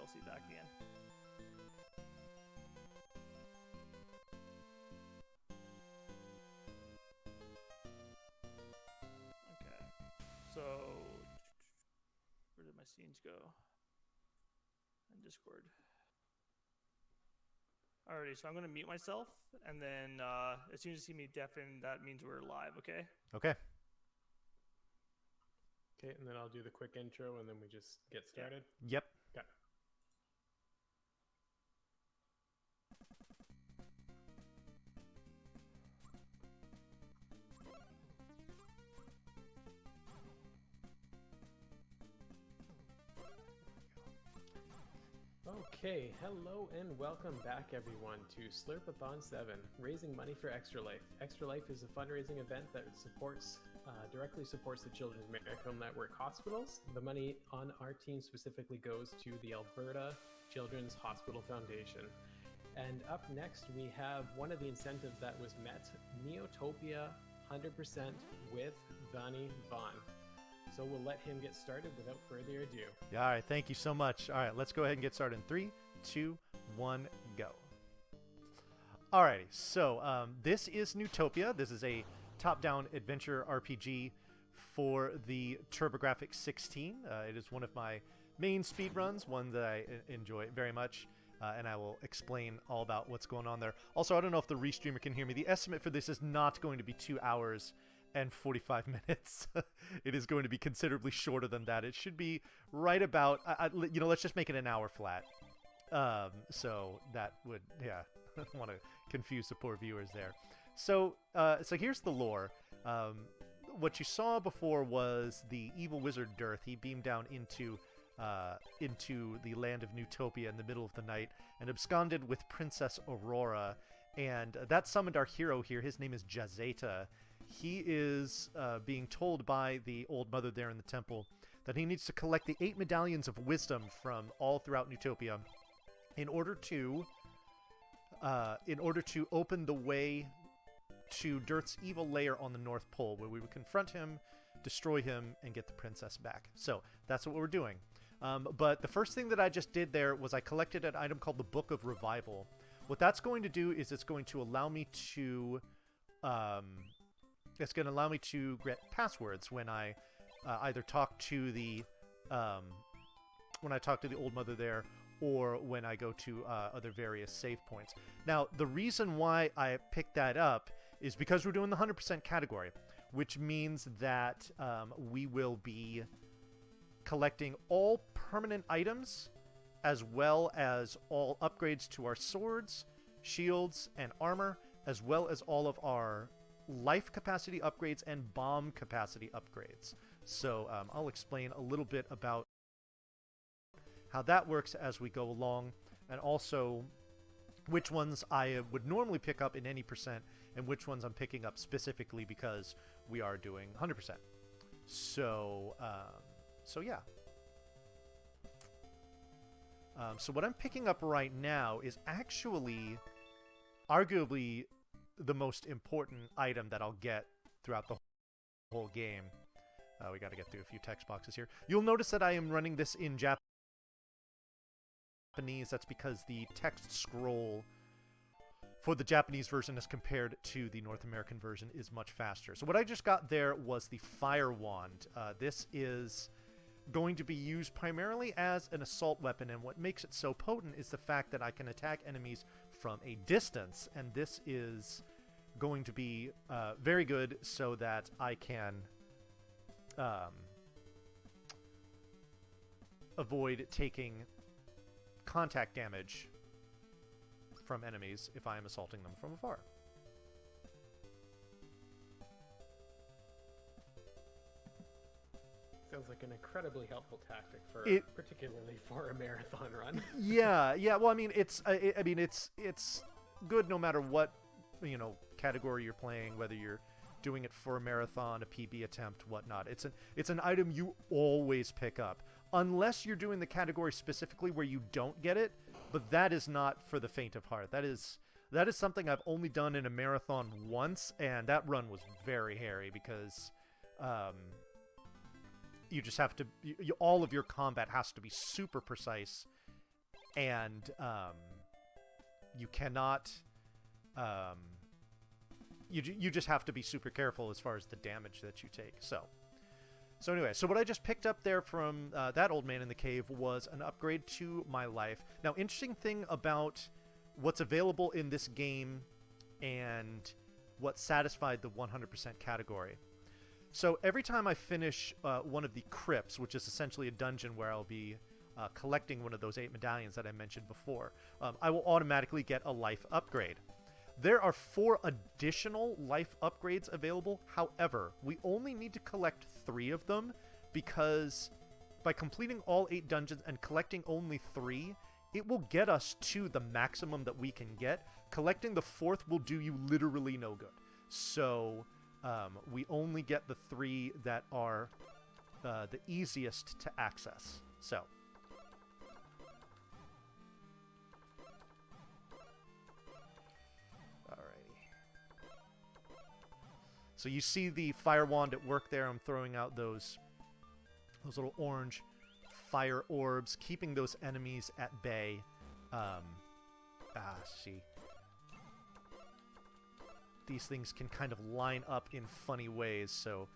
DLC back again. Okay, so where did my scenes go? In Discord. Alrighty, so I'm gonna mute myself, and then as soon as you see me deafen, that means we're live. Okay. Okay. Okay, and then I'll do the quick intro, and then we just get started. Yep. Okay. Okay, hello and welcome back everyone to Slurpathon VII, raising money for Extra Life. Extra Life is a fundraising event that directly supports the Children's Medical Network hospitals. The money on our team specifically goes to the Alberta Children's Hospital Foundation. And up next we have one of the incentives that was met, Neutopia 100% with Vani Vaughn. So we'll let him get started without further ado. Yeah, all right, thank you so much. All right, let's go ahead and get started in 3, 2, 1, go. Alrighty, so this is Neutopia. This is a top-down adventure RPG for the TurboGrafx 16. It is one of my main speedruns, one that I enjoy very much, and I will explain all about what's going on there. Also, I don't know if the restreamer can hear me. The estimate for this is not going to be 2 hours and 45 minutes. It is going to be considerably shorter than that. It should be right about, let's just make it an hour flat. So that would, yeah, I don't want to confuse the poor viewers there. So here's the lore. What you saw before was the evil wizard Dirth. He beamed down into the land of Neutopia in the middle of the night and absconded with Princess Aurora. And that summoned our hero here. His name is Jazeta. He is being told by the old mother there in the temple that he needs to collect the 8 medallions of wisdom from all throughout Neutopia in order to open the way to Dirth's evil lair on the North Pole, where we would confront him, destroy him, and get the princess back. So that's what we're doing. But the first thing that I just did there was I collected an item called the Book of Revival. What that's going to do is it's going to allow me to get passwords when I either talk to the old mother there, or when I go to other various save points. Now, the reason why I picked that up is because we're doing the 100% category, which means that we will be collecting all permanent items as well as all upgrades to our swords, shields, and armor, as well as all of our life capacity upgrades and bomb capacity upgrades. So I'll explain a little bit about how that works as we go along, and also which ones I would normally pick up in any percent and which ones I'm picking up specifically because we are doing 100%. So yeah. So what I'm picking up right now is actually arguably the most important item that I'll get throughout the whole game. We got to get through a few text boxes here. You'll notice that I am running this in Japanese. That's because the text scroll for the Japanese version as compared to the North American version is much faster. So what I just got there was the Fire Wand. This is going to be used primarily as an assault weapon, and what makes it so potent is the fact that I can attack enemies from a distance, and this is going to be very good so that I can avoid taking contact damage from enemies if I am assaulting them from afar. Sounds like an incredibly helpful tactic particularly for a marathon run. Yeah. Well, I mean, it's good no matter what category you're playing, whether you're doing it for a marathon, a PB attempt, whatnot. It's an item you always pick up, unless you're doing the category specifically where you don't get it. But that is not for the faint of heart. That is something I've only done in a marathon once, and that run was very hairy because you just have to all of your combat has to be super precise and you cannot. You just have to be super careful as far as the damage that you take. So anyway, so what I just picked up there from that old man in the cave was an upgrade to my life. Now, interesting thing about what's available in this game and what satisfied the 100% category. So every time I finish one of the crypts, which is essentially a dungeon where I'll be collecting one of those 8 medallions that I mentioned before, I will automatically get a life upgrade. There are 4 additional life upgrades available. However, we only need to collect 3 of them because by completing all 8 dungeons and collecting only 3, it will get us to the maximum that we can get. Collecting the 4th will do you literally no good. So we only get the 3 that are the easiest to access. So. So you see the fire wand at work there. I'm throwing out those little orange fire orbs, keeping those enemies at bay. See. These things can kind of line up in funny ways, so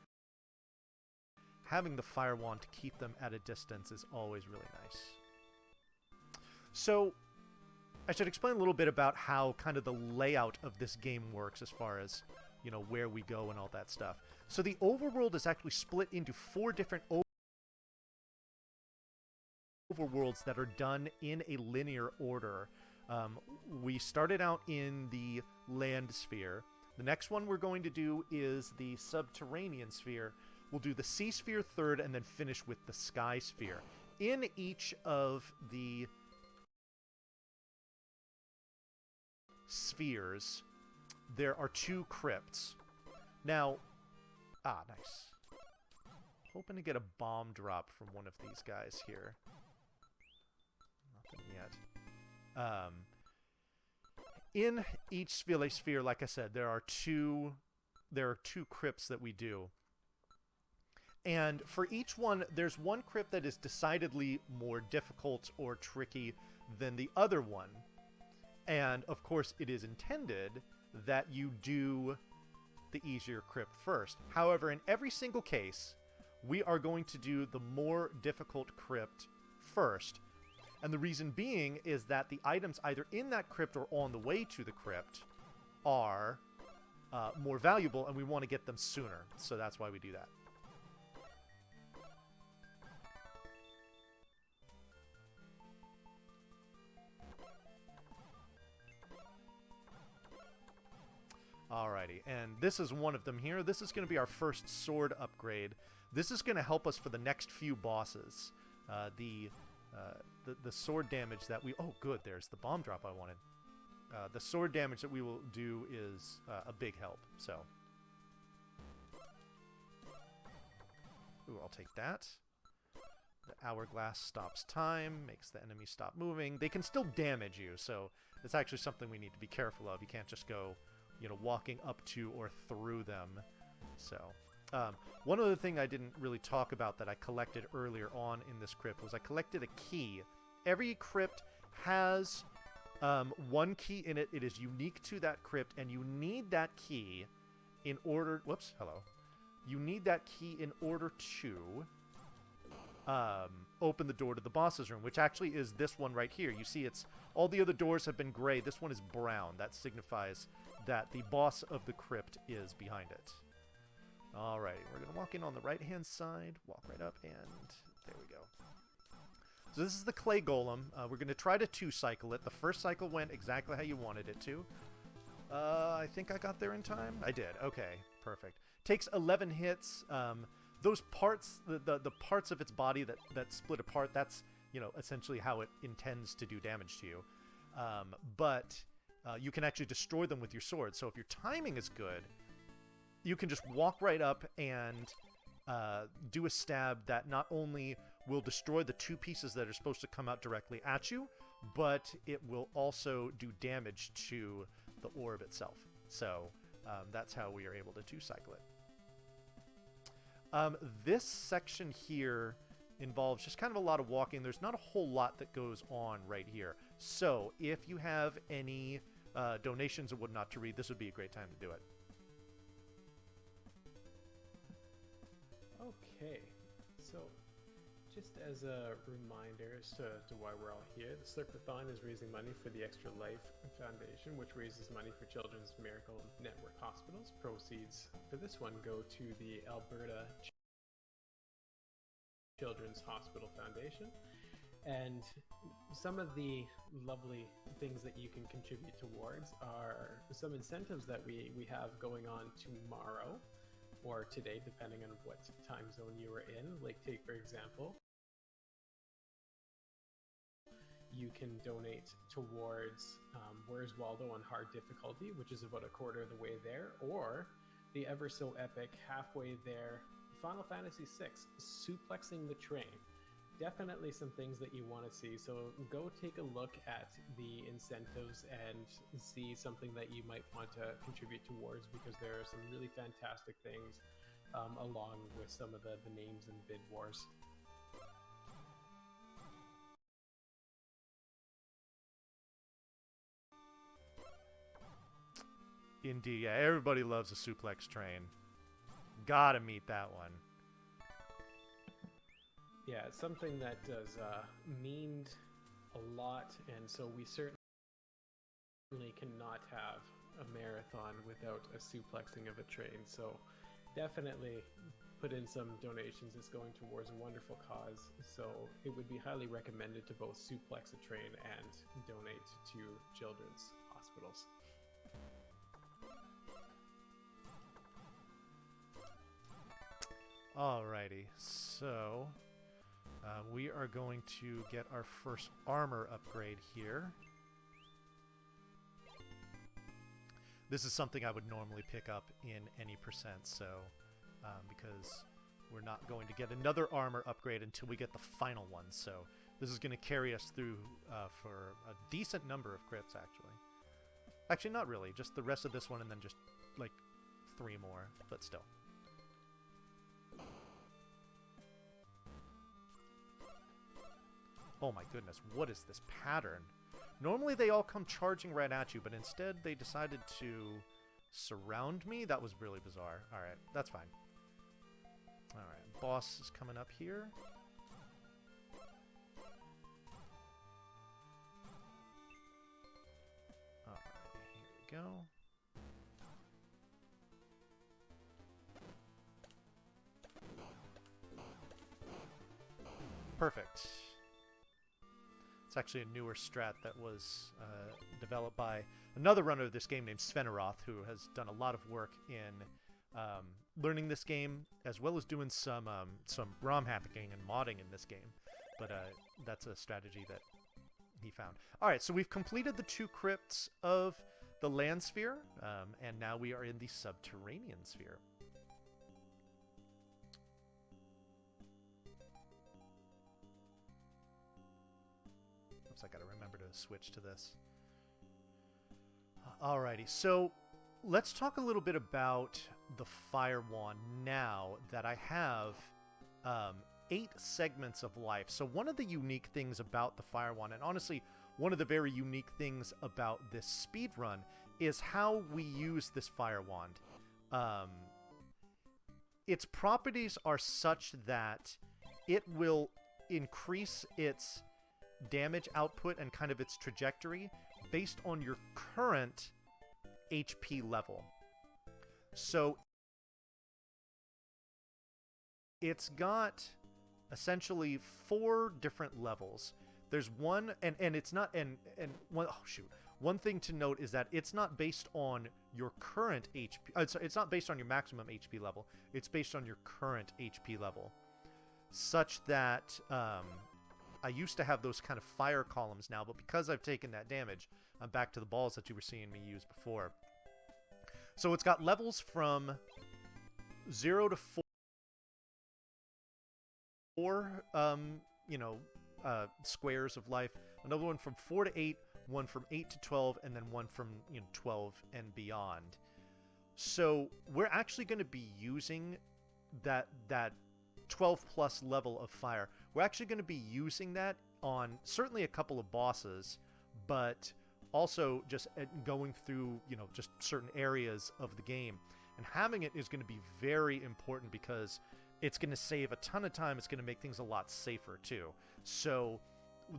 having the fire wand to keep them at a distance is always really nice. So I should explain a little bit about how kind of the layout of this game works as far as where we go and all that stuff. So the overworld is actually split into 4 different overworlds that are done in a linear order. We started out in the land sphere. The next one we're going to do is the subterranean sphere. We'll do the sea sphere third and then finish with the sky sphere. In each of the spheres, there are 2 crypts. Now, nice. Hoping to get a bomb drop from one of these guys here. Nothing yet. In each sphere, like I said, there are 2 crypts that we do. And for each one, there's one crypt that is decidedly more difficult or tricky than the other one. And, of course, it is intended that you do the easier crypt first. However, in every single case, we are going to do the more difficult crypt first. And the reason being is that the items either in that crypt or on the way to the crypt are more valuable, and we want to get them sooner. So that's why we do that. Alrighty, and this is one of them here. This is going to be our first sword upgrade. This is going to help us for the next few bosses. The sword damage that we... Oh, good, there's the bomb drop I wanted. The sword damage that we will do is a big help, so... Ooh, I'll take that. The hourglass stops time, makes the enemy stop moving. They can still damage you, so it's actually something we need to be careful of. You can't just go... walking up to or through them. So, one other thing I didn't really talk about that I collected earlier on in this crypt was I collected a key. Every crypt has one key in it. It is unique to that crypt, and you need that key in order... Whoops, hello. You need that key in order to open the door to the boss's room, which actually is this one right here. You see, it's all the other doors have been gray. This one is brown. That signifies that the boss of the crypt is behind it. Alrighty, we're going to walk in on the right-hand side, walk right up, and there we go. So this is the clay golem. We're going to try to 2-cycle it. The first cycle went exactly how you wanted it to. I think I got there in time. I did. Okay, perfect. Takes 11 hits. Those parts, the parts of its body that split apart, that's, essentially how it intends to do damage to you. But you can actually destroy them with your sword. So if your timing is good, you can just walk right up and do a stab that not only will destroy the 2 pieces that are supposed to come out directly at you, but it will also do damage to the orb itself. So that's how we are able to 2-cycle it. This section here involves just kind of a lot of walking. There's not a whole lot that goes on right here. So if you have any donations or whatnot to read, this would be a great time to do it. Okay, so just as a reminder as to why we're all here, the Slurpathon is raising money for the Extra Life Foundation, which raises money for Children's Miracle Network hospitals. Proceeds for this one go to the Alberta Children's Hospital Foundation. And some of the lovely things that you can contribute towards are some incentives that we have going on tomorrow, or today, depending on what time zone you are in. Like, take for example, you can donate towards Where's Waldo on hard difficulty, which is about a quarter of the way there, or the ever so epic halfway there Final Fantasy VI, Suplexing the Train. Definitely some things that you want to see, so go take a look at the incentives and see something that you might want to contribute towards, because there are some really fantastic things along with some of the names and bid wars. Indeed, yeah, everybody loves a suplex train. Gotta meet that one. Yeah, it's something that does mean a lot, and so we certainly cannot have a marathon without a suplexing of a train. So definitely put in some donations. It's going towards a wonderful cause, so it would be highly recommended to both suplex a train and donate to children's hospitals. Alrighty, so we are going to get our first armor upgrade here. This is something I would normally pick up in any percent, so because we're not going to get another armor upgrade until we get the final one, so this is going to carry us through for a decent number of crits, actually. Actually, not really, just the rest of this one and then just like 3 more, but still. Oh my goodness, what is this pattern? Normally they all come charging right at you, but instead they decided to surround me? That was really bizarre. Alright, that's fine. Alright, boss is coming up here. Alright, here we go. Perfect. It's actually a newer strat that was developed by another runner of this game named Sveneroth, who has done a lot of work in learning this game, as well as doing some ROM hacking and modding in this game. But that's a strategy that he found. Alright, so we've completed the 2 crypts of the land sphere, and now we are in the subterranean sphere. I gotta remember to switch to this. Alrighty, so let's talk a little bit about the Fire Wand now that I have 8 segments of life. So one of the unique things about the Fire Wand, and honestly one of the very unique things about this speed run, is how we use this Fire Wand. Its properties are such that it will increase its damage output and kind of its trajectory based on your current HP level. So it's got essentially 4 different levels. There's one, and it's not, and one, oh shoot. One thing to note is that it's not based on your current HP, it's not based on your maximum HP level, it's based on your current HP level. Such that, I used to have those kind of fire columns now, but because I've taken that damage, I'm back to the balls that you were seeing me use before. So it's got levels from 0 to 4, squares of life. Another one from 4 to 8, one from 8 to 12, and then one from 12 and beyond. So we're actually going to be using that 12 plus level of fire. we're actually going to be using that on certainly a couple of bosses, but also just going through, you know, just certain areas of the game. And having it is going to be very important because it's going to save a ton of time. It's going to make things a lot safer too. So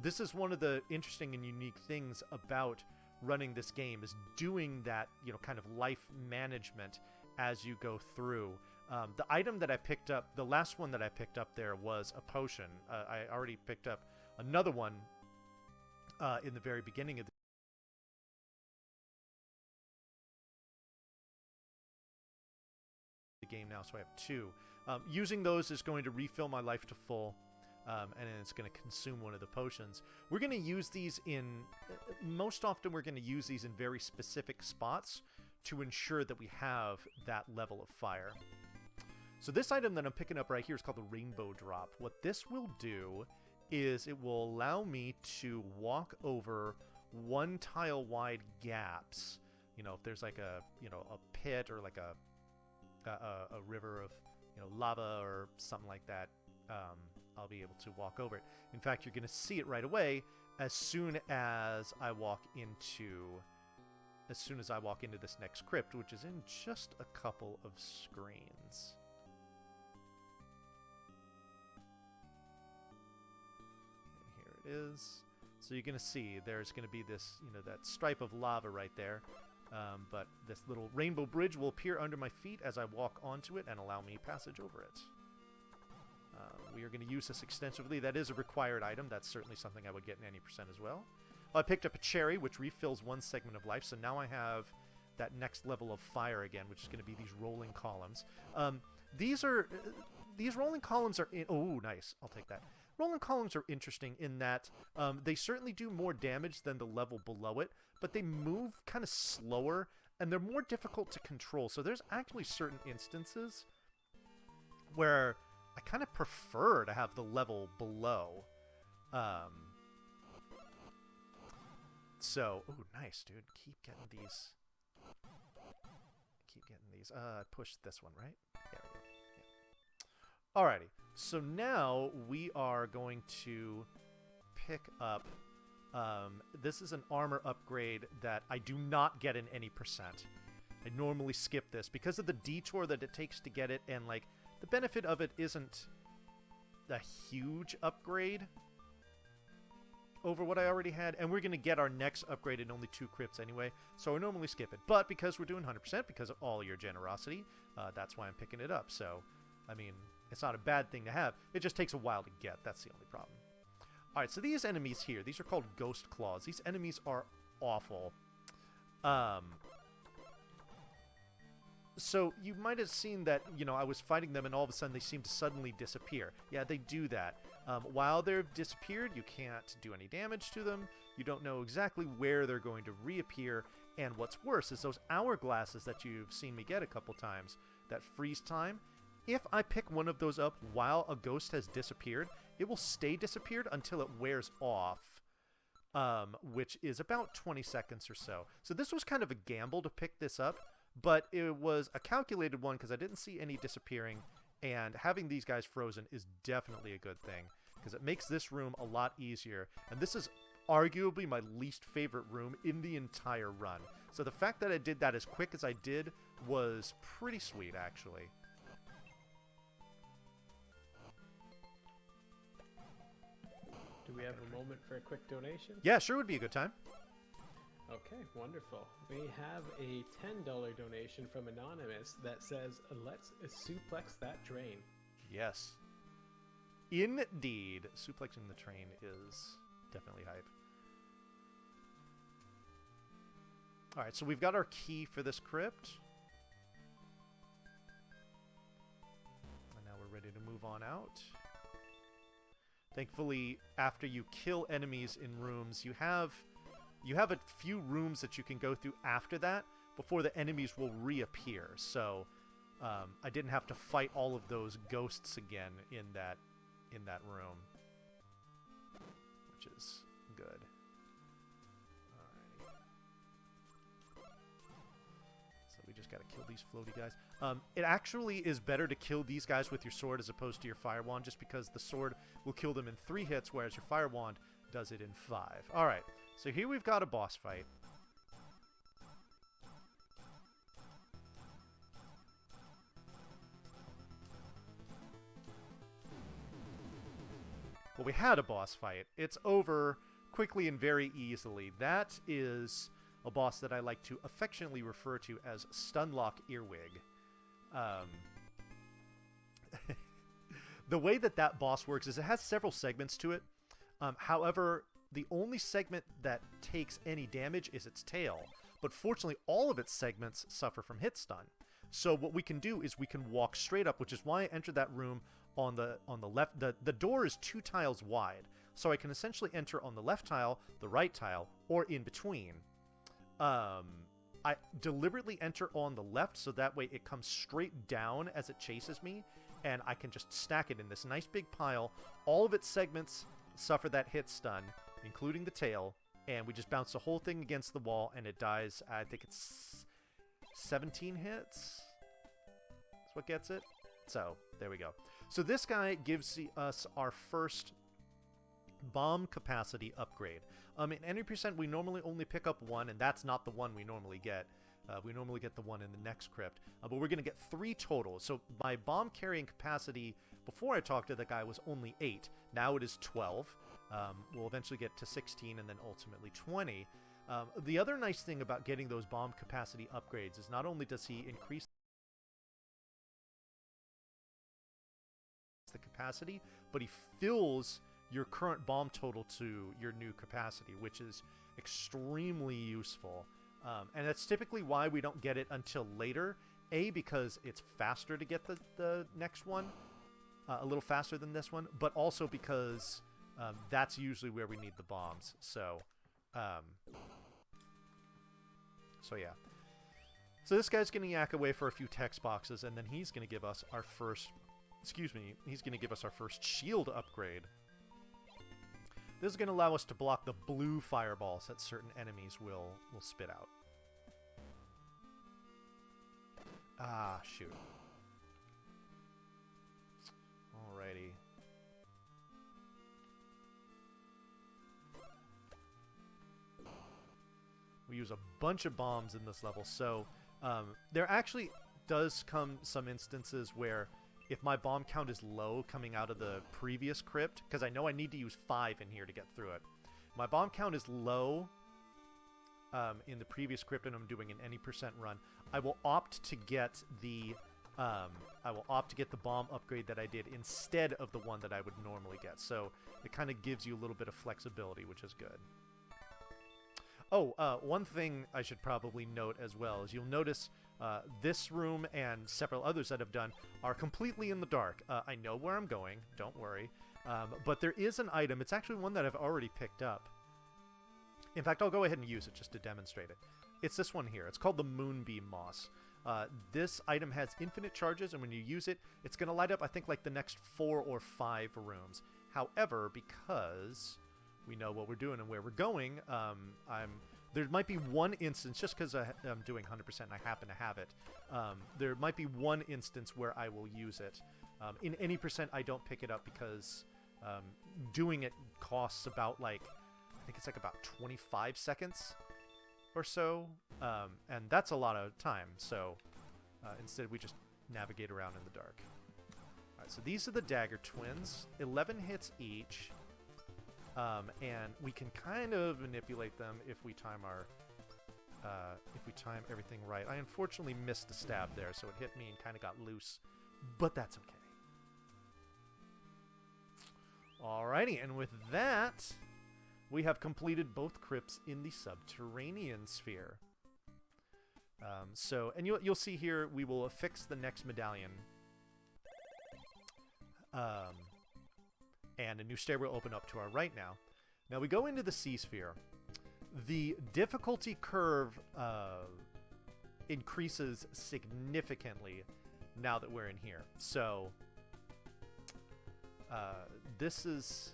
this is one of the interesting and unique things about running this game, is doing that, you know, kind of life management as you go through. The item that I picked up, the last one that I picked up there was a potion. I already picked up another one in the very beginning of the game now, so I have two. Using those is going to refill my life to full, and then it's going to consume one of the potions. We're going to use these in, most often we're going to use these in very specific spots to ensure that we have that level of fire. So this item that I'm picking up right here is called the Rainbow Drop. What this will do is it will allow me to walk over one tile wide gaps. You know, if there's like a, you know, a pit or like a river of, you know, lava or something like that, I'll be able to walk over it. In fact, you're going to see it right away as soon as I walk into this next crypt, which is in just a couple of screens. Here it is. So you're going to see there's going to be this, you know, that stripe of lava right there. But this little rainbow bridge will appear under my feet as I walk onto it and allow me passage over it. We are going to use this extensively. That is a required item. That's certainly something I would get in any percent as well. I picked up a cherry, which refills one segment of life, so now I have that next level of fire again, which is going to be these rolling columns. These rolling columns are in... Oh, nice. I'll take that. Rolling columns are interesting in that they certainly do more damage than the level below it, but they move kind of slower, and they're more difficult to control. So there's actually certain instances where I kind of prefer to have the level below. So, oh, nice, dude. Keep getting these. Push this one, right? There we go. Yeah. Alrighty. So now we are going to pick up... this is an armor upgrade that I do not get in any percent. I normally skip this because of the detour that it takes to get it, and like the benefit of it isn't a huge upgrade over what I already had, and we're going to get our next upgrade in only 2 crypts anyway, so I normally skip it. But because we're doing 100%, because of all your generosity, that's why I'm picking it up. So, I mean, it's not a bad thing to have. It just takes a while to get. That's the only problem. Alright, so these enemies here, these are called Ghost Claws. These enemies are awful. So you might have seen that, you know, I was fighting them and all of a sudden they seem to suddenly disappear. Yeah, they do that. While they've disappeared, you can't do any damage to them. You don't know exactly where they're going to reappear. And what's worse is those hourglasses that you've seen me get a couple times, that freeze time. If I pick one of those up while a ghost has disappeared, it will stay disappeared until it wears off, which is about 20 seconds or so. So this was kind of a gamble to pick this up, but it was a calculated one because I didn't see any disappearing, and having these guys frozen is definitely a good thing because it makes this room a lot easier. And this is arguably my least favorite room in the entire run. So the fact that I did that as quick as I did was pretty sweet, actually. Do we have a moment for a quick donation? Yeah, sure would be a good time. Okay, wonderful. We have a $10 donation from Anonymous that says, "Let's suplex that train." Yes. Indeed. Suplexing the train is definitely hype. Alright, so we've got our key for this crypt. And now we're ready to move on out. Thankfully, after you kill enemies in rooms, you have a few rooms that you can go through after that before the enemies will reappear. So I didn't have to fight all of those ghosts again in that room, which is good. Alrighty. So we just gotta kill these floaty guys. It actually is better to kill these guys with your sword as opposed to your fire wand, just because the sword will kill them in 3 hits, whereas your fire wand does it in 5. Alright, so here we've got a boss fight. Well, we had a boss fight. It's over quickly and very easily. That is a boss that I like to affectionately refer to as Stunlock Earwig. The way that that boss works is it has several segments to it. However, the only segment that takes any damage is its tail. But fortunately, all of its segments suffer from hit stun. So what we can do is we can walk straight up, which is why I entered that room on the left. The door is 2 tiles wide. So I can essentially enter on the left tile, the right tile, or in between. I deliberately enter on the left so that way it comes straight down as it chases me, and I can just stack it in this nice big pile. All of its segments suffer that hit stun, including the tail, and we just bounce the whole thing against the wall, and it dies. I think it's 17 hits. That's what gets it. So, there we go. So this guy gives us our first bomb capacity upgrade. In any percent, we normally only pick up 1, and that's not the one we normally get. We normally get the one in the next crypt. But we're going to get 3 total. So my bomb carrying capacity before I talked to the guy was only 8. Now it is 12. We'll eventually get to 16 and then ultimately 20. The other nice thing about getting those bomb capacity upgrades is not only does he increase the capacity, but he fills your current bomb total to your new capacity, which is extremely useful. And that's typically why we don't get it until later. A, because it's faster to get the next one, a little faster than this one, but also because that's usually where we need the bombs. So yeah. So this guy's going to yak away for a few text boxes, and then he's going to give us our first... Excuse me, he's going to give us our first shield upgrade. This is going to allow us to block the blue fireballs that certain enemies will spit out. Ah, shoot. Alrighty. We use a bunch of bombs in this level, so there actually does come some instances where if my bomb count is low coming out of the previous crypt, because I know I need to use 5 in here to get through it. My bomb count is low in the previous crypt and I'm doing an any percent run. I will opt to get the bomb upgrade that I did instead of the one that I would normally get. So it kind of gives you a little bit of flexibility, which is good. Oh, one thing I should probably note as well is you'll notice this room and several others that I've done are completely in the dark. I know where I'm going, don't worry. But there is an item. It's actually one that I've already picked up. In fact, I'll go ahead and use it just to demonstrate it. It's this one here. It's called the Moonbeam Moss. This item has infinite charges, and when you use it, it's going to light up, I think, like the next 4 or 5 rooms. However, because we know what we're doing and where we're going, there might be one instance, just because I'm doing 100% and I happen to have it, there might be one instance where I will use it. In any percent, I don't pick it up because doing it costs about, like, I think it's like about 25 seconds or so, and that's a lot of time, so instead we just navigate around in the dark. Alright, so these are the dagger twins, 11 hits each. And we can kind of manipulate them if we time everything right. I unfortunately missed the stab there, so it hit me and kind of got loose, but that's okay. Alrighty, and with that, we have completed both crypts in the subterranean sphere. And you'll see here we will affix the next medallion. And a new stairway will open up to our right now. Now we go into the sea sphere. The difficulty curve increases significantly now that we're in here. So this is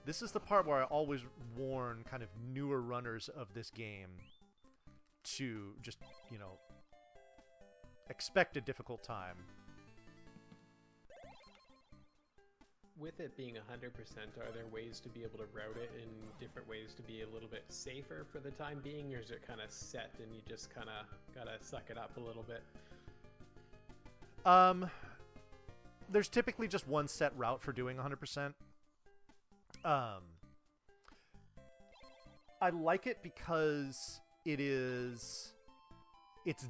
the part where I always warn kind of newer runners of this game to just, you know, expect a difficult time. With it being 100%, are there ways to be able to route it in different ways to be a little bit safer for the time being, or is it kind of set and you just kind of gotta suck it up a little bit? There's typically just one set route for doing 100%. I like it because it's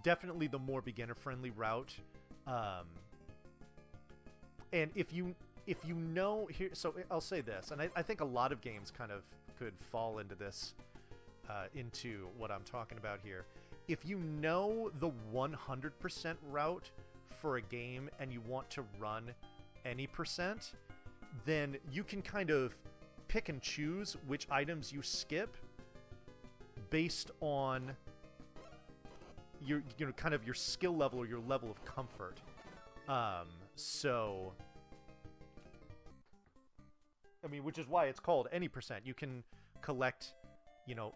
definitely the more beginner-friendly route. And if you know here, so I'll say this, and I think a lot of games kind of could fall into this, into what I'm talking about here. If you know the 100% route for a game and you want to run any percent, then you can kind of pick and choose which items you skip based on your, you know, kind of your skill level or your level of comfort. So, I mean, which is why it's called any percent. You can collect, you know,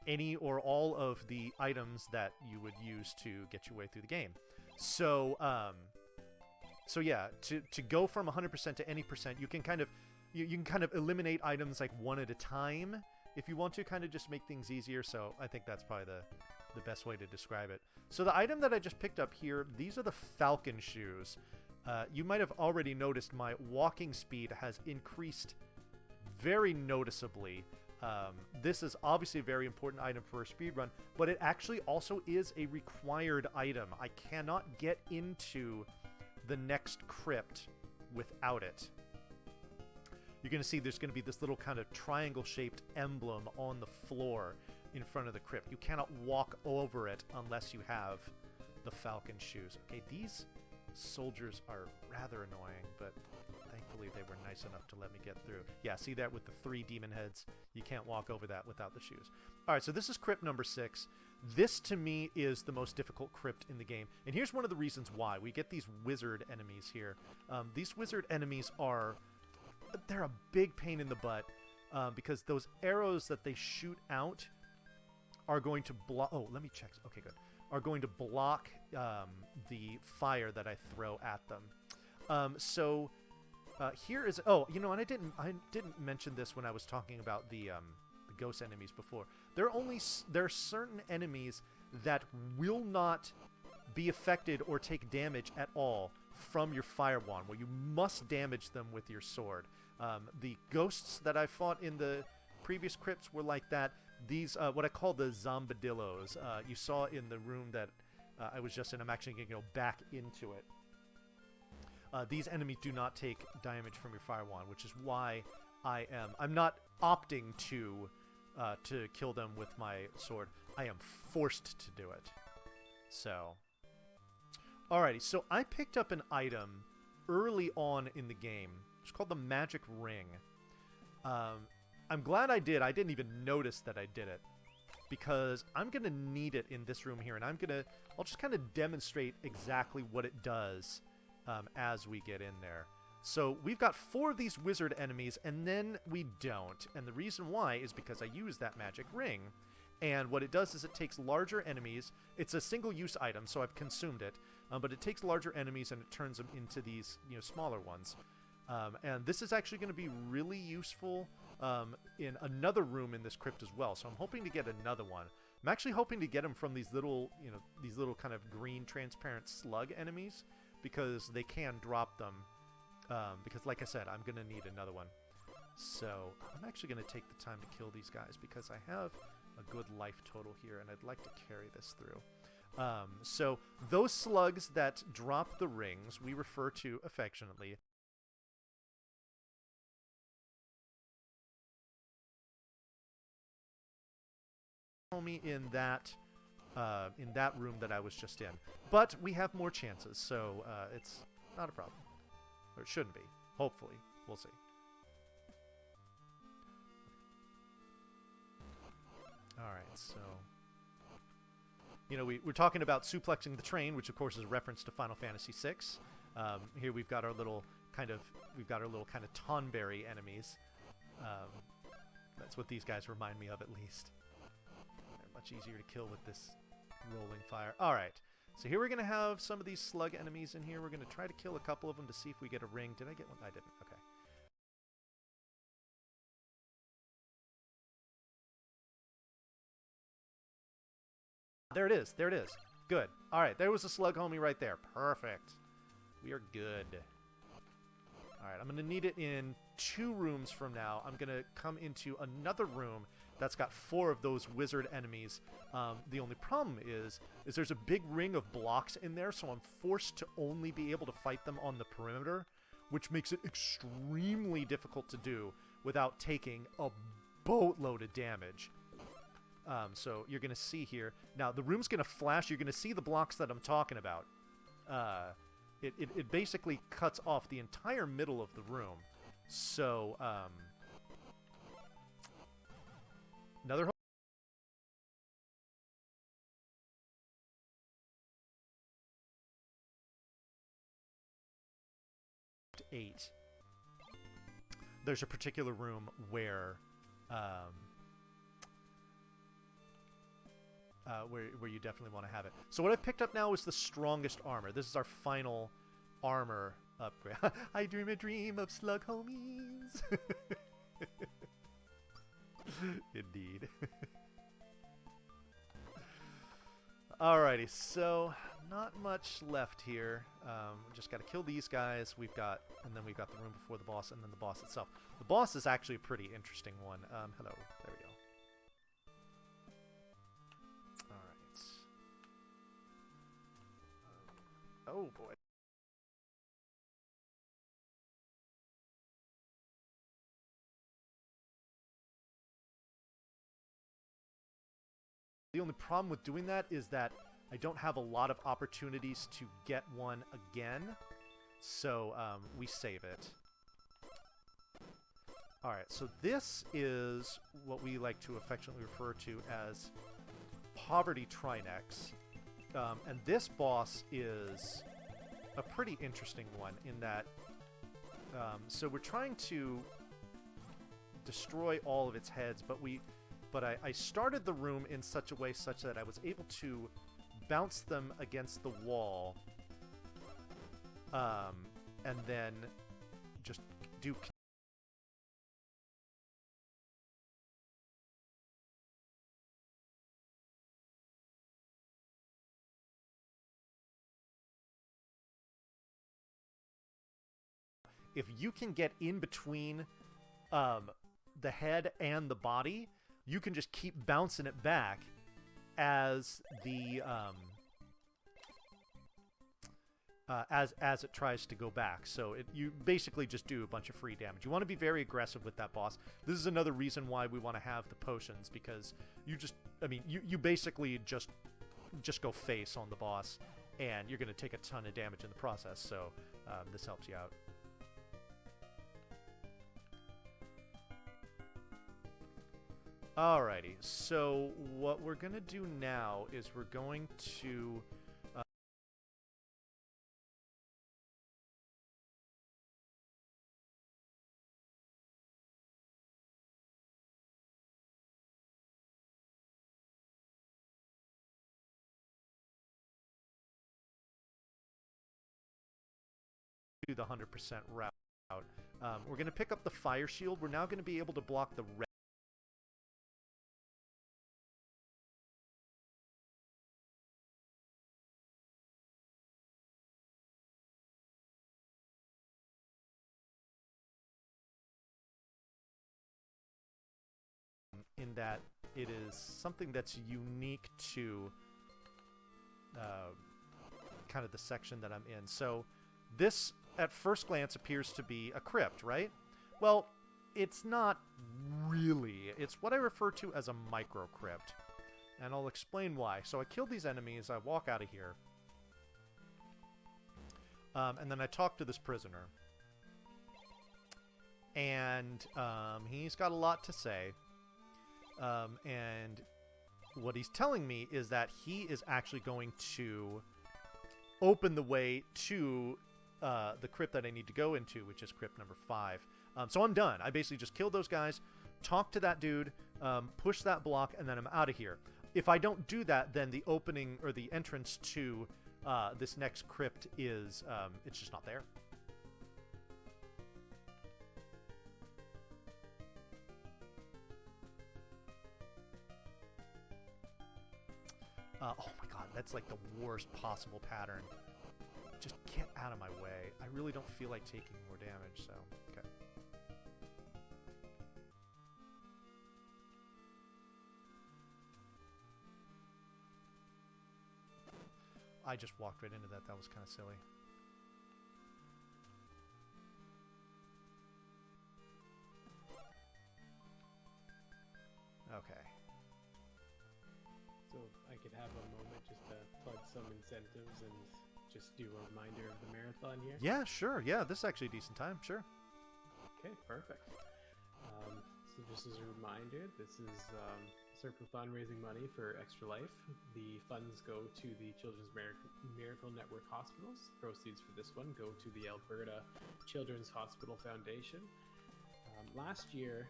any or all of the items that you would use to get your way through the game. So, so yeah, to go from 100% to any percent, you can kind of you can kind of eliminate items like one at a time if you want to, kind of just make things easier. So I think that's probably the best way to describe it. So the item that I just picked up here, these are the Falcon shoes. You might have already noticed my walking speed has increased very noticeably. This is obviously a very important item for a speedrun, but it actually also is a required item. I cannot get into the next crypt without it. You're going to see there's going to be this little kind of triangle-shaped emblem on the floor in front of the crypt. You cannot walk over it unless you have the Falcon shoes. Okay, these soldiers are rather annoying, but thankfully they were nice enough to let me get through. Yeah, see that with the 3 demon heads? You can't walk over that without the shoes. Alright, so this is crypt number 6. This, to me, is the most difficult crypt in the game. And here's one of the reasons why. We get these wizard enemies here. These wizard enemies are... they're a big pain in the butt, because those arrows that they shoot out are going to block... oh, let me check. Okay, good. Are going to block the fire that I throw at them. Here is... oh, you know, and I didn't mention this when I was talking about the ghost enemies before. There are certain enemies that will not be affected or take damage at all from your fire wand, where you must damage them with your sword. The ghosts that I fought in the previous crypts were like that. These, what I call the zombadillos, you saw in the room that I was just in. I'm actually going to go back into it. These enemies do not take damage from your fire wand, which is why I'm not opting to kill them with my sword. I am forced to do it. So, alrighty, so I picked up an item early on in the game. It's called the Magic Ring. I'm glad I did. I didn't even notice that I did it, because I'm going to need it in this room here, and I'll just kind of demonstrate exactly what it does as we get in there. So we've got 4 of these wizard enemies, and then we don't. And the reason why is because I use that magic ring. And what it does is it takes larger enemies. It's a single-use item, so I've consumed it. But it takes larger enemies and it turns them into these, you know, smaller ones. And this is actually going to be really useful in another room in this crypt as well. So I'm hoping to get another one. I'm actually hoping to get them from these little, you know, these little kind of green transparent slug enemies, because they can drop them. Because, like I said, I'm going to need another one. So I'm actually going to take the time to kill these guys, because I have a good life total here, and I'd like to carry this through. So those slugs that drop the rings, we refer to affectionately me in that room that I was just in. But we have more chances, so it's not a problem. Or it shouldn't be. Hopefully. We'll see. Alright, so... you know, we're talking about suplexing the train, which of course is a reference to Final Fantasy VI. Here we've got our little kind of Tonberry enemies. That's what these guys remind me of, at least. Much easier to kill with this rolling fire. All right. So here we're going to have some of these slug enemies in here. We're going to try to kill a couple of them to see if we get a ring. Did I get one? I didn't. Okay. There it is. There it is. Good. All right. There was a slug homie right there. Perfect. We are good. All right. I'm going to need it in 2 rooms from now. I'm going to come into another room that's got 4 of those wizard enemies. The only problem is there's a big ring of blocks in there, so I'm forced to only be able to fight them on the perimeter, which makes it extremely difficult to do without taking a boatload of damage. So you're going to see here. Now, the room's going to flash. You're going to see the blocks that I'm talking about. It basically cuts off the entire middle of the room. So, another 8. There's a particular room where where you definitely want to have it. So what I've picked up now is the strongest armor. This is our final armor upgrade. I dream a dream of slug homies. Indeed. Alrighty, so not much left here. We just got to kill these guys. And then we've got the room before the boss, and then the boss itself. The boss is actually a pretty interesting one. Hello, there we go. Oh boy. The only problem with doing that is that I don't have a lot of opportunities to get one again. So we save it. Alright, so this is what we like to affectionately refer to as Poverty Trinex. And this boss is a pretty interesting one in that so we're trying to destroy all of its heads, but I started the room in such a way such that I was able to bounce them against the wall and then just do if you can get in between the head and the body, you can just keep bouncing it back as the as it tries to go back. So you basically just do a bunch of free damage. You want to be very aggressive with that boss. This is another reason why we want to have the potions, because you basically just go face on the boss, and you're going to take a ton of damage in the process. So this helps you out. Alrighty, so what we're going to do now is we're going to do the 100% route. We're going to pick up the fire shield. We're now going to be able to block the red. In that it is something that's unique to kind of the section that I'm in. So this, at first glance, appears to be a crypt, right? Well, it's not really. It's what I refer to as a micro crypt. And I'll explain why. So I kill these enemies, I walk out of here. And then I talk to this prisoner. And he's got a lot to say. And what he's telling me is that he is actually going to open the way to the crypt that I need to go into, which is crypt number 5. So I'm done. I basically just killed those guys, talked to that dude, pushed that block, and then I'm out of here. if I don't do that, then the opening or the entrance to this next crypt is it's just not there. Oh my god, that's like the worst possible pattern. Just get out of my way. I really don't feel like taking more damage, so okay. I just walked right into that. That was kind of silly. Okay. So I could have a moment just to plug some incentives and just do a reminder of the marathon here. Yeah, sure. Yeah, this is actually a decent time. Sure. Okay, perfect. So just as a reminder, this is Slurpathon raising money for Extra Life. The funds go to the Children's Miracle Network Hospitals. Proceeds for this one go to the Alberta Children's Hospital Foundation. Last year,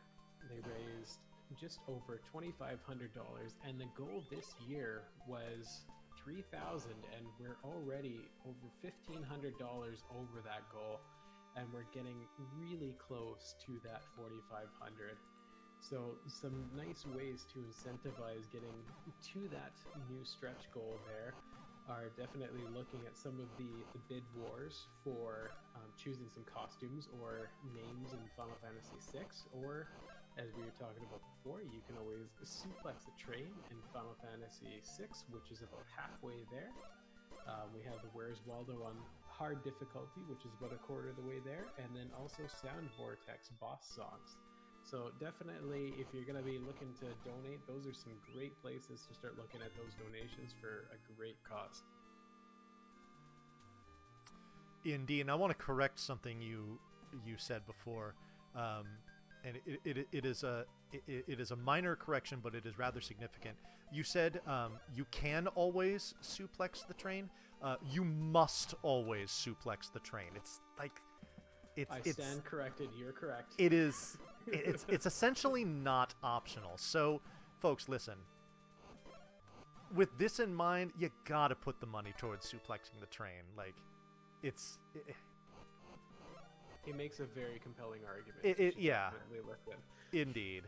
they raised just over $2,500, and the goal this year was $3,000, and we're already over $1,500 over that goal, and we're getting really close to that $4,500. So some nice ways to incentivize getting to that new stretch goal there are definitely looking at some of the bid wars for choosing some costumes or names in Final Fantasy VI, or as we were talking about before, you can always suplex a train in Final Fantasy VI, which is about halfway there. We have the Where's Waldo on hard difficulty, which is about a quarter of the way there, and then also Sound Vortex boss songs. So definitely, if you're going to be looking to donate, those are some great places to start looking at those donations for a great cause. Indeed, and I want to correct something you said before, and it is a minor correction, but it is rather significant. You said you can always suplex the train. You must always suplex the train. It's like I stand corrected. You're correct. It is. It's essentially not optional. So, folks, listen. With this in mind, you gotta put the money towards suplexing the train. Like, it makes a very compelling argument. Yeah. Definitely look at. Indeed.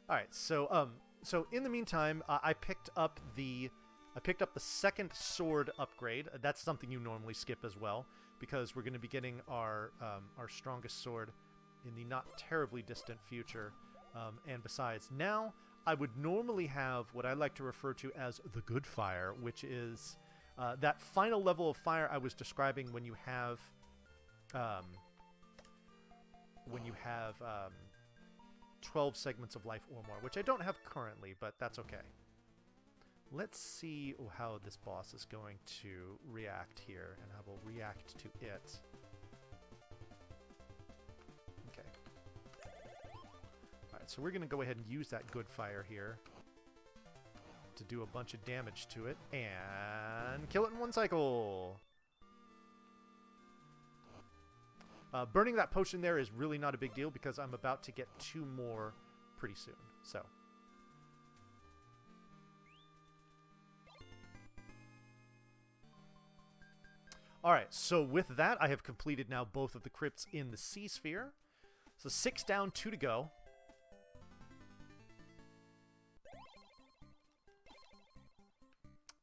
All right. So in the meantime, I picked up the second sword upgrade. That's something you normally skip as well, because we're going to be getting our strongest sword in the not terribly distant future. And besides, now I would normally have what I like to refer to as the good fire, which is that final level of fire I was describing when you have 12 segments of life or more, which I don't have currently, but that's okay. Let's see how this boss is going to react here, and I will react to it. Okay. Alright, so we're going to go ahead and use that good fire here to do a bunch of damage to it, and kill it in one cycle! Burning that potion there is really not a big deal, because I'm about to get 2 more pretty soon, so... Alright, so with that, I have completed now both of the crypts in the Sea Sphere. So 6 down, 2 to go.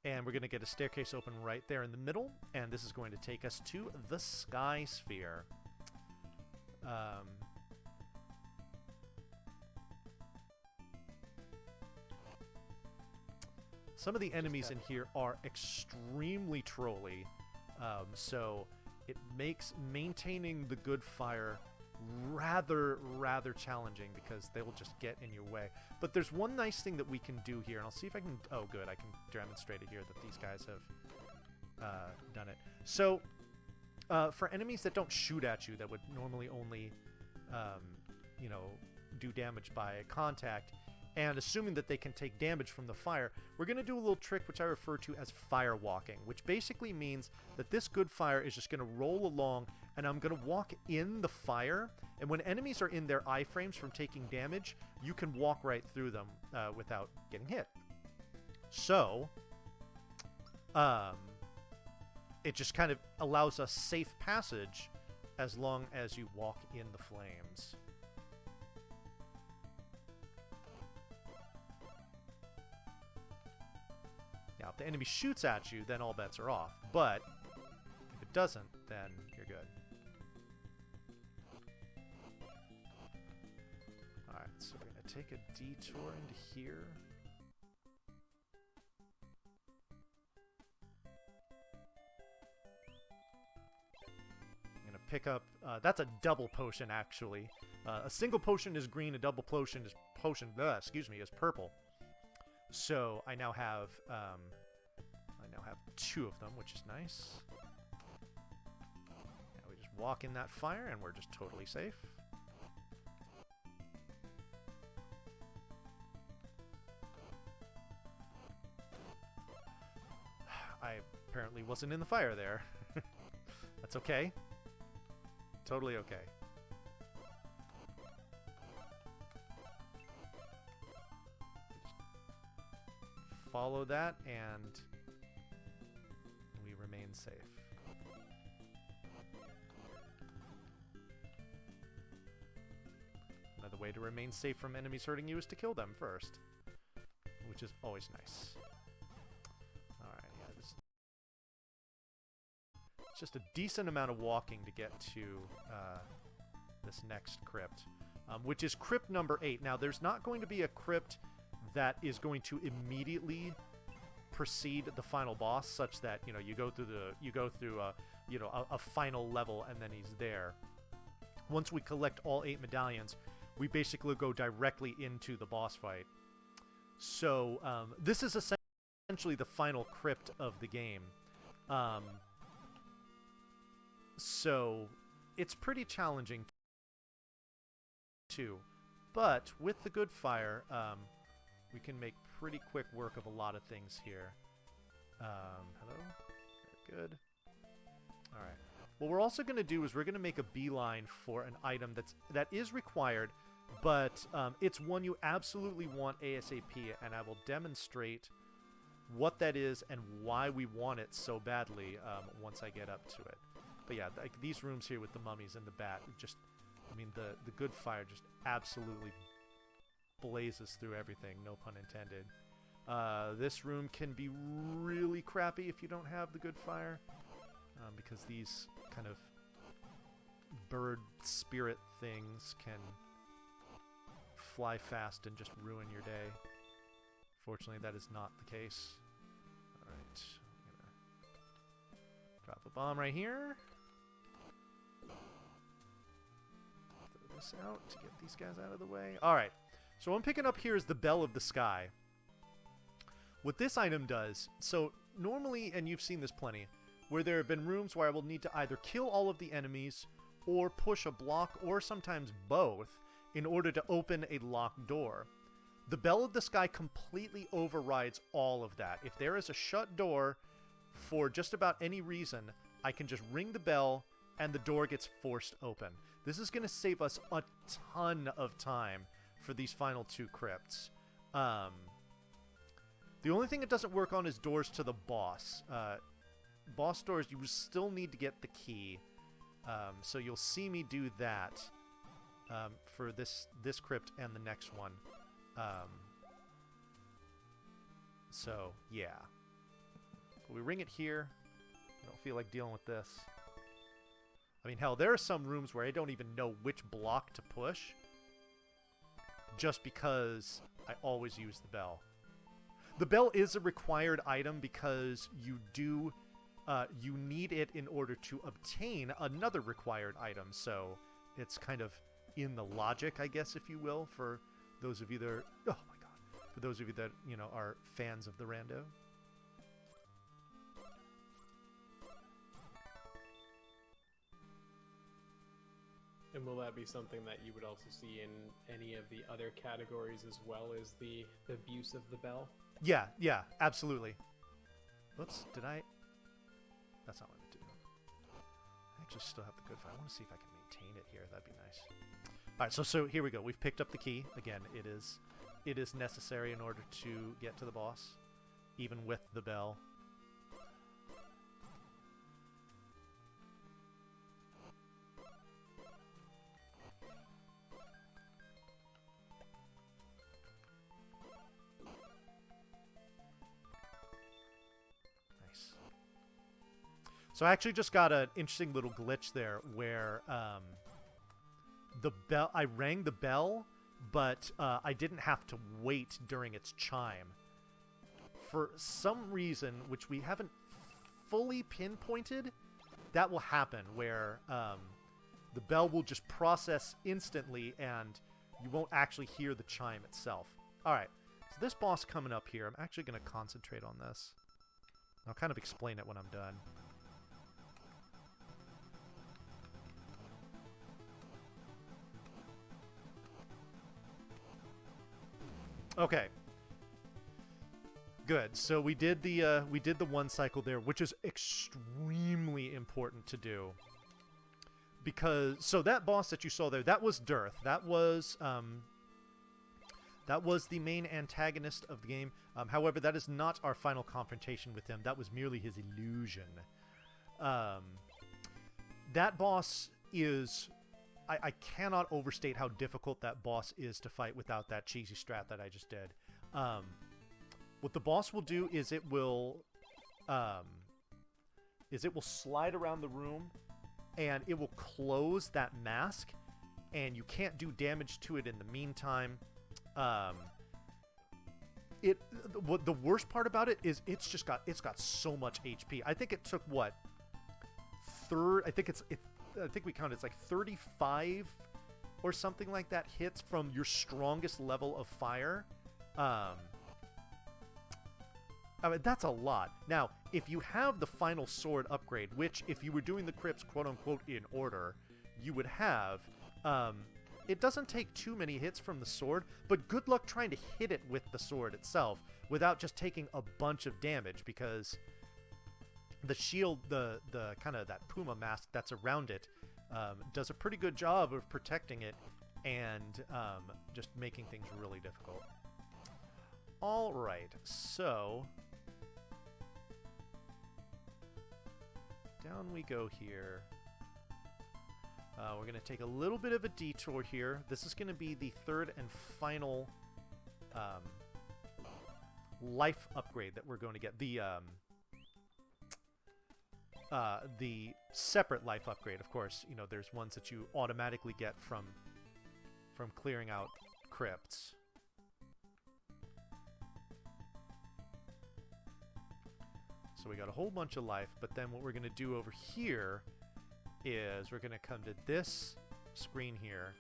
And we're going to get a staircase open right there in the middle, and this is going to take us to the Sky Sphere. Some of the enemies in here are extremely trolly. So it makes maintaining the good fire rather challenging, because they will just get in your way. But there's one nice thing that we can do here, and I'll see if I can... Oh, good. I can demonstrate it here that these guys have done it. So for enemies that don't shoot at you, that would normally only, do damage by contact, and assuming that they can take damage from the fire, we're going to do a little trick which I refer to as fire walking, which basically means that this good fire is just going to roll along, and I'm going to walk in the fire, and when enemies are in their iframes from taking damage, you can walk right through them without getting hit. So, it just kind of allows us safe passage as long as you walk in the flames. Now, if the enemy shoots at you, then all bets are off. But if it doesn't, then you're good. Alright, so we're going to take a detour into here. Pick up, that's a double potion actually. A single potion is green, a double potion is is purple. So I now have 2 of them, which is nice. Now we just walk in that fire and we're just totally safe. I apparently wasn't in the fire there. That's okay. Totally okay. Follow that, and we remain safe. Another way to remain safe from enemies hurting you is to kill them first, which is always nice. It's just a decent amount of walking to get to this next crypt, which is crypt number 8. Now, there's not going to be a crypt that is going to immediately precede the final boss, such that you go through a final level and then he's there. Once we collect all 8 medallions, we basically go directly into the boss fight. So this is essentially the final crypt of the game. So it's pretty challenging too, but with the good fire, we can make pretty quick work of a lot of things here. Hello? Very good. Alright. What we're also going to do is we're going to make a beeline for an item that is required, but it's one you absolutely want ASAP, and I will demonstrate what that is and why we want it so badly once I get up to it. But yeah, like these rooms here with the mummies and the bat, just, I mean, the good fire just absolutely blazes through everything, no pun intended. This room can be really crappy if you don't have the good fire, because these kind of bird spirit things can fly fast and just ruin your day. Fortunately, that is not the case. Alright, I'm gonna drop a bomb right here. Throw this out to get these guys out of the way. Alright, so what I'm picking up here is the Bell of the Sky. What this item does, so normally, and you've seen this plenty, where there have been rooms where I will need to either kill all of the enemies or push a block or sometimes both in order to open a locked door. The Bell of the Sky completely overrides all of that. If there is a shut door for just about any reason, I can just ring the bell and the door gets forced open. This is going to save us a ton of time for these final 2 crypts. The only thing it doesn't work on is doors to the boss. Boss doors, you still need to get the key. So you'll see me do that for this crypt and the next one. So, yeah. We ring it here. I don't feel like dealing with this. I mean, hell, there are some rooms where I don't even know which block to push, just because I always use the bell. The bell is a required item because you need it in order to obtain another required item, so it's kind of in the logic, I guess, if you will, for those of you that are, oh my god, for those of you that, you know, are fans of the rando. And will that be something that you would also see in any of the other categories as well as the abuse of the bell? Yeah, absolutely. Whoops, did I? That's not what I do. I actually still have the good fight. I want to see if I can maintain it here. That'd be nice. All right, so here we go. We've picked up the key. Again, it is necessary in order to get to the boss, even with the bell. So I actually just got an interesting little glitch there where the bell, I rang the bell, but I didn't have to wait during its chime. For some reason, which we haven't fully pinpointed, that will happen where the bell will just process instantly and you won't actually hear the chime itself. All right, so this boss coming up here, I'm actually going to concentrate on this. I'll kind of explain it when I'm done. Okay. Good. So we did the one cycle there, which is extremely important to do. Because so that boss that you saw there, that was Dearth. That was the main antagonist of the game. However, that is not our final confrontation with him. That was merely his illusion. That boss is... I cannot overstate how difficult that boss is to fight without that cheesy strat that I just did. What the boss will do is it will slide around the room and it will close that mask and you can't do damage to it in the meantime. The worst part about it is it's got so much HP. I think it took what? I think we counted it's like 35 or something like that hits from your strongest level of fire. I mean, that's a lot. Now, if you have the final sword upgrade, which if you were doing the crypts quote-unquote in order, you would have, it doesn't take too many hits from the sword, but good luck trying to hit it with the sword itself without just taking a bunch of damage, because the shield, the kind of that Puma mask that's around it, does a pretty good job of protecting it and just making things really difficult. All right, so down we go here. We're going to take a little bit of a detour here. This is going to be the third and final life upgrade that we're going to get. The separate life upgrade, of course, you know, there's ones that you automatically get from clearing out crypts. So we got a whole bunch of life, but then what we're going to do over here is we're going to come to this screen here.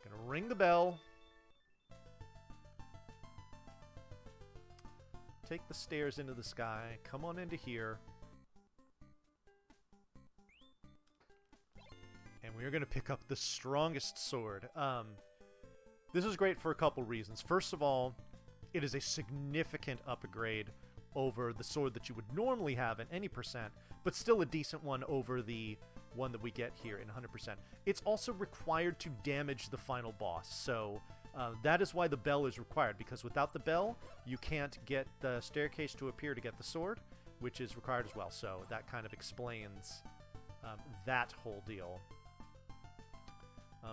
Going to ring the bell. Take the stairs into the sky. Come on into here. And we're going to pick up the strongest sword. This is great for a couple reasons. First of all, it is a significant upgrade over the sword that you would normally have at any percent, but still a decent one over the one that we get here in 100%. It's also required to damage the final boss, so that is why the bell is required, because without the bell, you can't get the staircase to appear to get the sword, which is required as well, so that kind of explains that whole deal.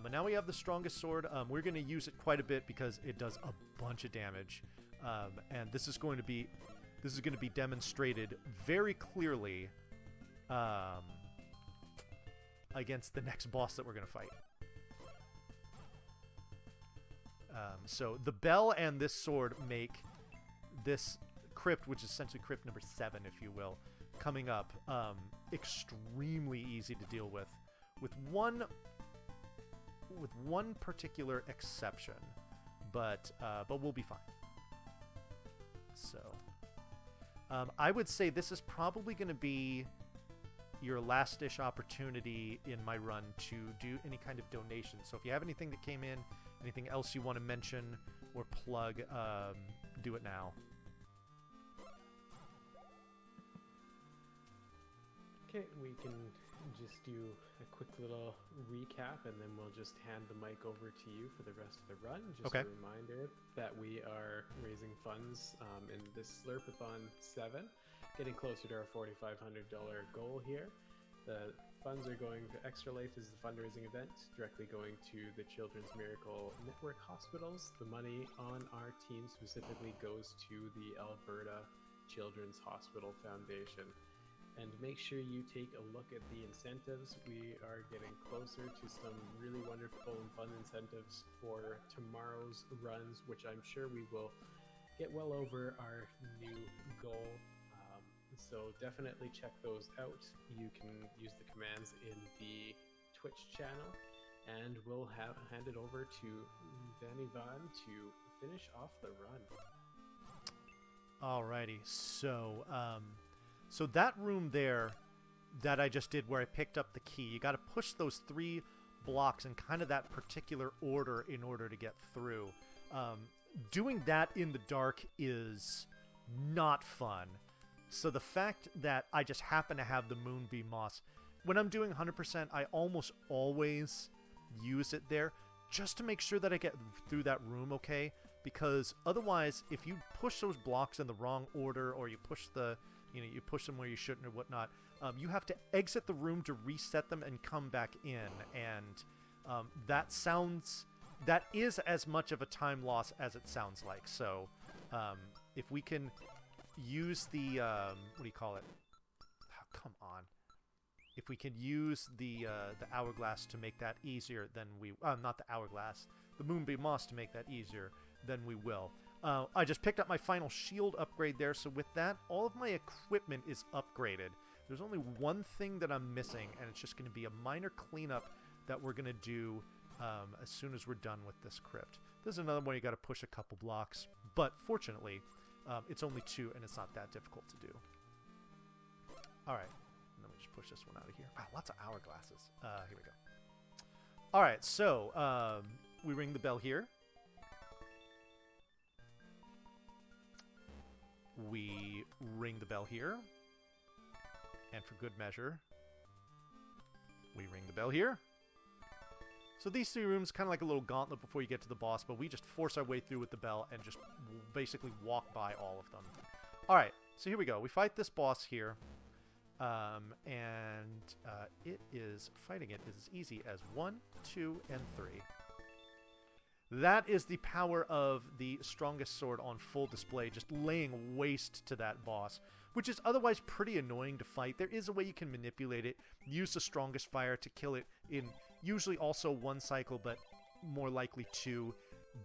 And now we have the strongest sword. We're going to use it quite a bit because it does a bunch of damage, and this is going to be demonstrated very clearly against the next boss that we're going to fight. So the bell and this sword make this crypt, which is essentially crypt number 7, if you will, coming up, extremely easy to deal with one particular exception, but we'll be fine. So I would say this is probably going to be your last-ish opportunity in my run to do any kind of donation. So if you have anything that came in, anything else you want to mention or plug, do it now. Okay, we can just do a quick little recap, and then we'll just hand the mic over to you for the rest of the run. Just a reminder that we are raising funds in this Slurpathon 7, getting closer to our $4,500 goal here. The funds are going to Extra Life is the fundraising event, directly going to the Children's Miracle Network hospitals. The money on our team specifically goes to the Alberta Children's Hospital Foundation. And make sure you take a look at the incentives. We are getting closer to some really wonderful and fun incentives for tomorrow's runs, which I'm sure we will get well over our new goal. So definitely check those out. You can use the commands in the Twitch channel, and we'll hand it over to Danny Van to finish off the run. Alrighty, so so that room there that I just did where I picked up the key, you got to push those 3 blocks in kind of that particular order in order to get through. Doing that in the dark is not fun. So the fact that I just happen to have the Moonbeam Moss, when I'm doing 100%, I almost always use it there just to make sure that I get through that room okay. Because otherwise, if you push those blocks in the wrong order, or you push you push them where you shouldn't or whatnot, you have to exit the room to reset them and come back in. And that is as much of a time loss as it sounds like. So if we can use the, what do you call it? Oh, come on. If we can use the hourglass to make that easier, then we... not the hourglass. The Moonbeam Moss to make that easier, then we will. I just picked up my final shield upgrade there, so with that, all of my equipment is upgraded. There's only one thing that I'm missing, and it's just going to be a minor cleanup that we're going to do as soon as we're done with this crypt. There's another one you got to push a couple blocks, but fortunately, it's only 2, and it's not that difficult to do. Alright, let me just push this one out of here. Wow, lots of hourglasses. Here we go. Alright, so we ring the bell here. We ring the bell here. And for good measure, we ring the bell here. So these 3 rooms, kind of like a little gauntlet before you get to the boss, but we just force our way through with the bell and just basically walk by all of them. Alright, so here we go. We fight this boss here. Fighting it is as easy as 1, 2, and 3. That is the power of the strongest sword on full display, just laying waste to that boss, which is otherwise pretty annoying to fight. There is a way you can manipulate it, use the strongest fire to kill it in usually also 1 cycle, but more likely 2.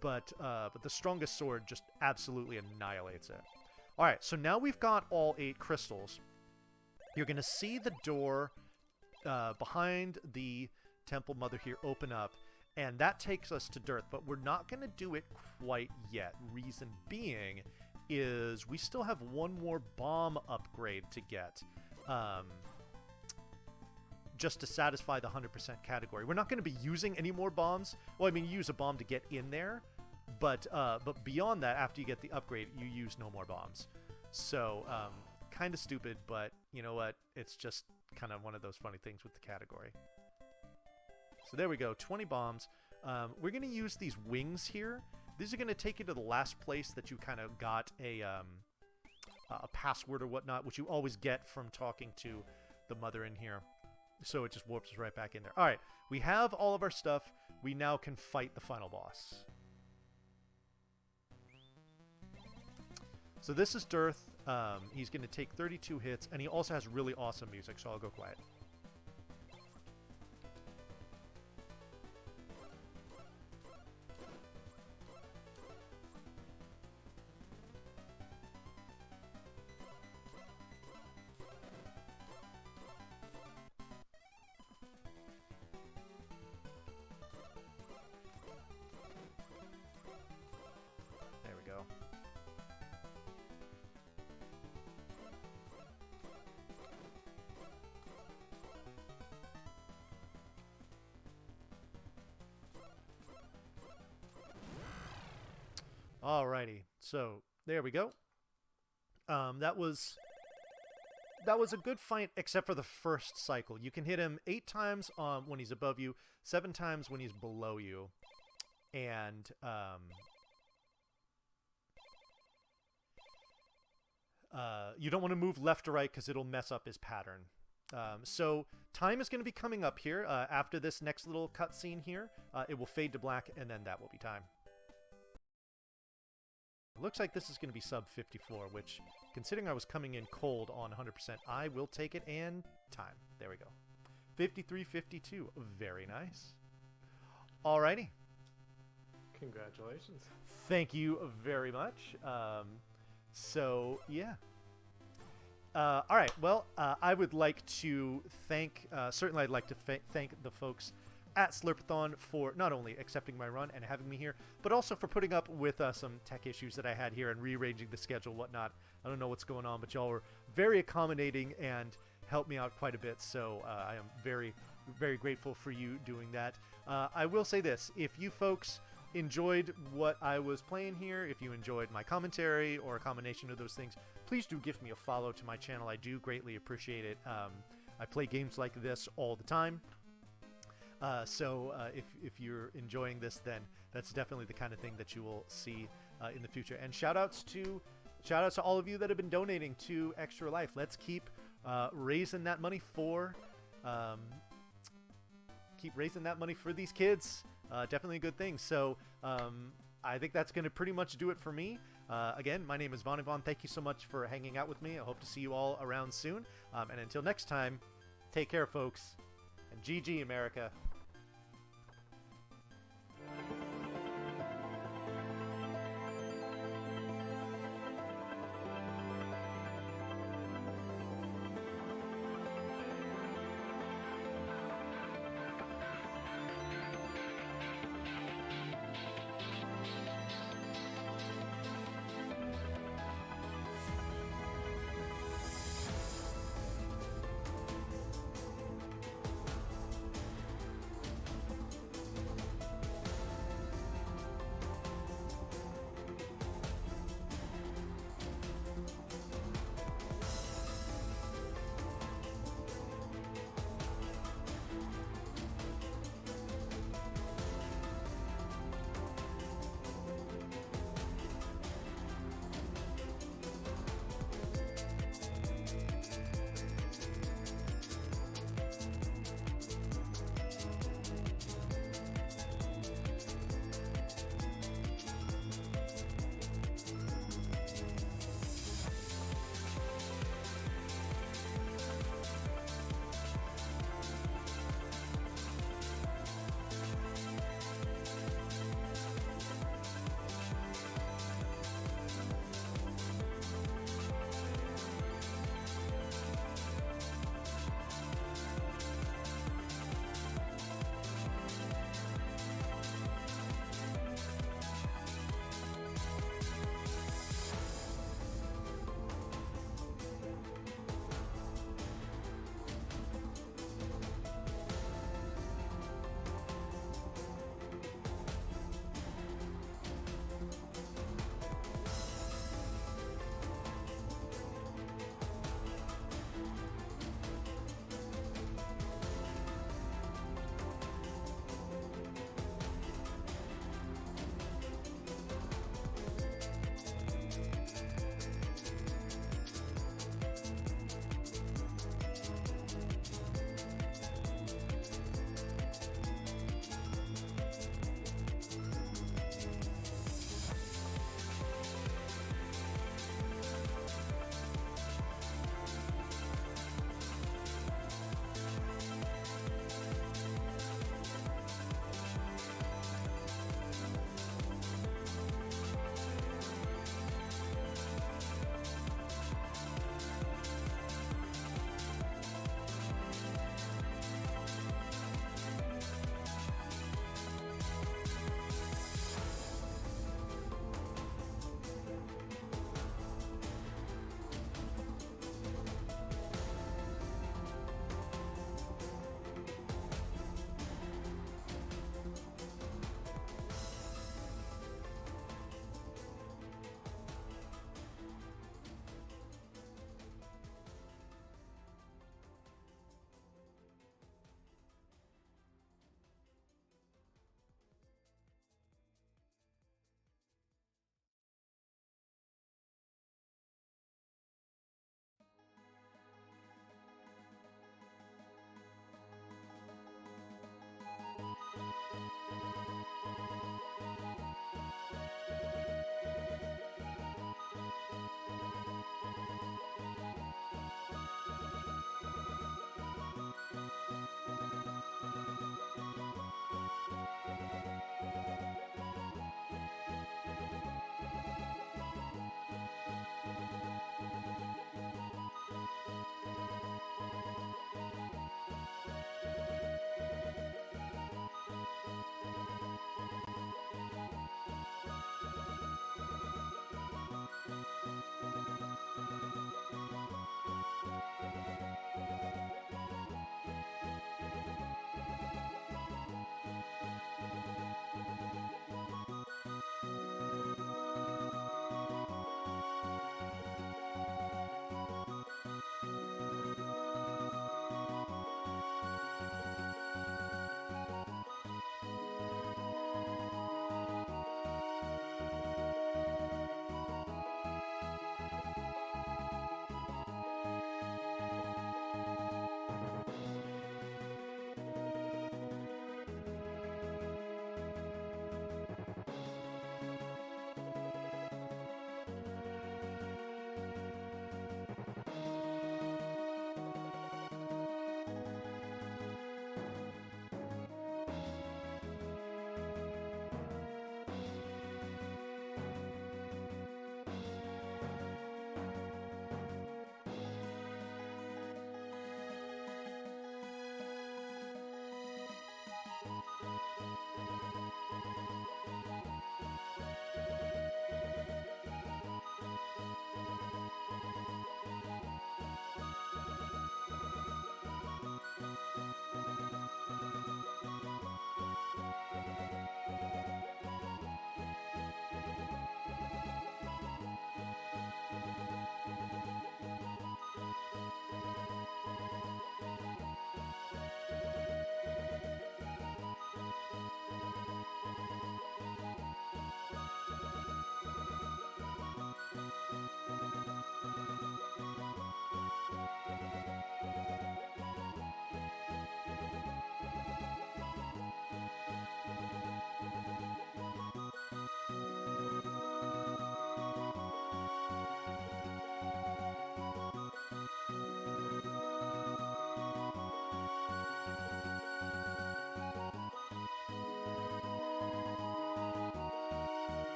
But the strongest sword just absolutely annihilates it. Alright, so now we've got all 8 crystals. You're going to see the door behind the Temple Mother here open up, and that takes us to Dearth, but we're not going to do it quite yet. Reason being is we still have 1 more bomb upgrade to get, just to satisfy the 100% category. We're not going to be using any more bombs. Well, I mean, you use a bomb to get in there, but beyond that, after you get the upgrade, you use no more bombs. So, kind of stupid, but you know what? It's just kind of one of those funny things with the category. So there we go, 20 bombs. We're going to use these wings here. These are going to take you to the last place that you kind of got a password or whatnot, which you always get from talking to the mother in here. So it just warps us right back in there. Alright, we have all of our stuff. We now can fight the final boss. So this is Dearth. He's going to take 32 hits, and he also has really awesome music, so I'll go quiet. There we go. So there we go. That was a good fight, except for the first cycle. You can hit him 8 times when he's above you, 7 times when he's below you, and you don't want to move left or right because it'll mess up his pattern. So time is going to be coming up here after this next little cutscene here. It will fade to black, and then that will be time. It looks like this is going to be sub 54, which, considering I was coming in cold on 100%, I will take it, and time. There we go. 53.52. Very nice. Alrighty. Congratulations. Thank you very much. So, yeah. All right. Well, I would like to thank, certainly I'd like to thank the folks at Slurpathon for not only accepting my run and having me here, but also for putting up with some tech issues that I had here and rearranging the schedule, whatnot. I don't know what's going on, but y'all were very accommodating and helped me out quite a bit. So I am very, very grateful for you doing that. I will say this: if you folks enjoyed what I was playing here, if you enjoyed my commentary or a combination of those things, please do give me a follow to my channel. I do greatly appreciate it. I play games like this all the time. So if you're enjoying this, then that's definitely the kind of thing that you will see in the future. And shout outs to all of you that have been donating to Extra Life. Let's keep raising that money for these kids. Definitely a good thing. So I think that's going to pretty much do it for me. Again, my name is Von Yvonne. Thank you so much for hanging out with me. I hope to see you all around soon. And until next time, take care, folks. And GG, America.